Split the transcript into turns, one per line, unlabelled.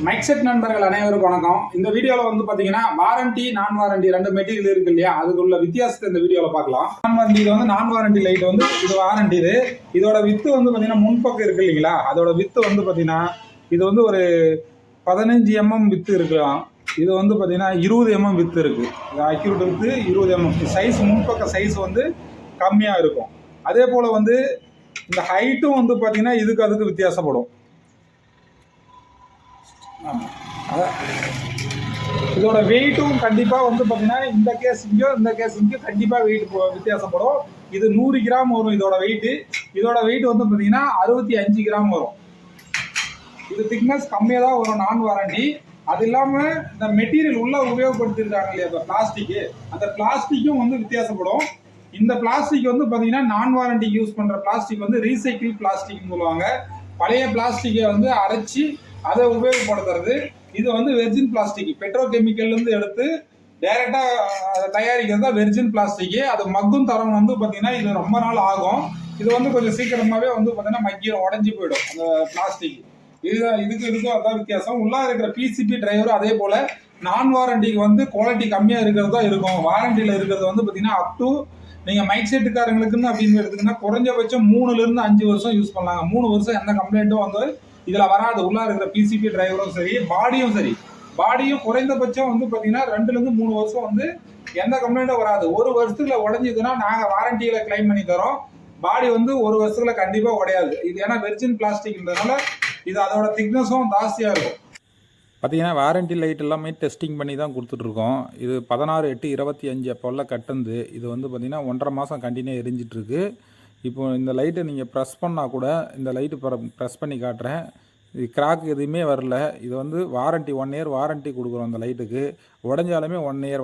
Mic set நண்பர்கள் அனைவருக்கும் வணக்கம். இந்த வீடியோவில் வந்து பார்த்தீங்கன்னா வாரண்டி நான் வாரண்டி ரெண்டு மெட்டீரியல் இருக்கு இல்லையா, அதுக்குள்ள வித்தியாசத்தை இந்த வீடியோவில் பார்க்கலாம். நான் வாரண்டி வந்து நான் வாரண்டி லைட் வந்து இது வாரண்டி. இதோட வித்து வந்து பார்த்தீங்கன்னா முன்பக்கம் இருக்கு இல்லைங்களா, அதோட வித்து வந்து பார்த்தீங்கன்னா இது வந்து ஒரு 15 mm வித்து இருக்கலாம். இது வந்து பார்த்தீங்கன்னா 20 mm வித்து இருக்கு. Accurate with 20 mm. சைஸ் முன்பக்க சைஸ் வந்து கம்மியாக இருக்கும். அதே போல் வந்து இந்த ஹைட்டும் வந்து பார்த்தீங்கன்னா அதுக்கு வித்தியாசப்படும். இதோட வெயிட்டும் கண்டிப்பாக வந்து பார்த்தீங்கன்னா இந்த கேஸுக்கும் கண்டிப்பாக வெயிட் வித்தியாசப்படும். இது 100 கிராம் வரும் இதோட வெயிட்டு. இதோட வெயிட் வந்து பார்த்தீங்கன்னா 65 கிராம் வரும். இது திக்னஸ் கம்மியாக தான் வரும் நான் வாரண்டி. அது இல்லாமல் இந்த மெட்டீரியல் உள்ள உபயோகப்படுத்திருக்காங்க இல்லையா, அந்த பிளாஸ்டிக்கு, அந்த பிளாஸ்டிக்கும் வந்து வித்தியாசப்படும். இந்த பிளாஸ்டிக் வந்து பார்த்தீங்கன்னா நான் வாரண்டி யூஸ் பண்ணுற பிளாஸ்டிக் வந்து ரீசைக்கிள் பிளாஸ்டிக்னு சொல்லுவாங்க. பழைய பிளாஸ்டிக்கை வந்து அரைச்சி அதை உபயோகப்படுத்துறது. இது வந்து வெர்ஜின் பிளாஸ்டிக், பெட்ரோ கெமிக்கல்லேருந்து எடுத்து டைரெக்டாக தயாரிக்கிறது தான் வெர்ஜின் பிளாஸ்டிக்கு. அது மக்கும் தரம் வந்து பார்த்தீங்கன்னா இது ரொம்ப நாள் ஆகும். இது வந்து கொஞ்சம் சீக்கிரமாகவே வந்து பார்த்தீங்கன்னா மக்கியம் உடஞ்சி போயிடும் அந்த பிளாஸ்டிக். இதுக்கும் அதான் வித்தியாசம். உள்ளே இருக்கிற பிசிபி டிரைவர் அதே போல் நான் வாரண்டிக்கு வந்து குவாலிட்டி கம்மியாக இருக்கிறது தான் இருக்கும். வாரண்டியில் இருக்கிறது வந்து பார்த்தீங்கன்னா அப் டு நீங்கள் மைக் செட்டுக்காரங்களுக்குன்னு அப்படின்னு எடுத்துக்கிங்கன்னா குறைஞ்சபட்சம் 3 to 5 வருஷம் யூஸ் பண்ணலாங்க. 3 வருஷம் எந்த கம்ப்ளைண்ட்டும் வந்து இதில் வராது. உள்ளே இருக்கிற பிசிபி டிரைவரும் சரி, பாடியும் சரி. பாடியும் குறைந்தபட்சம் வந்து பார்த்தீங்கன்னா 2 to 3 வருஷம் வந்து எந்த கம்ப்ளைண்ட்டும் வராது. 1 வருஷத்துல உடஞ்சிதுன்னா நாங்கள் வாரண்டியில் கிளைம் பண்ணி தரோம். பாடி வந்து 1 வருஷத்துல கண்டிப்பாக உடையாது. இது ஏன்னா வெர்ஜின் பிளாஸ்டிக்ன்றதுனால இது அதோட திக்னஸும் ஜாஸ்தியாக இருக்கும்.
பார்த்தீங்கன்னா வாரண்டி லைட் எல்லாமே டெஸ்டிங் பண்ணி தான் கொடுத்துட்ருக்கோம். இது 16/8/25 அப்போ உள்ள கட்டந்து. இது வந்து பார்த்திங்கன்னா 1.5 மாதம் கண்டினியூ எரிஞ்சிட்ருக்கு. இப்போ இந்த லைட்டை நீங்கள் ப்ரெஸ் பண்ணால் கூட இந்த லைட்டு ப்ரெஸ் பண்ணி காட்டுறேன். இது கிராக் எதுவுமே வரல. இது வந்து வாரண்டி 1 year வாரண்டி கொடுக்குறோம் அந்த லைட்டுக்கு. உடஞ்சாலுமே 1 year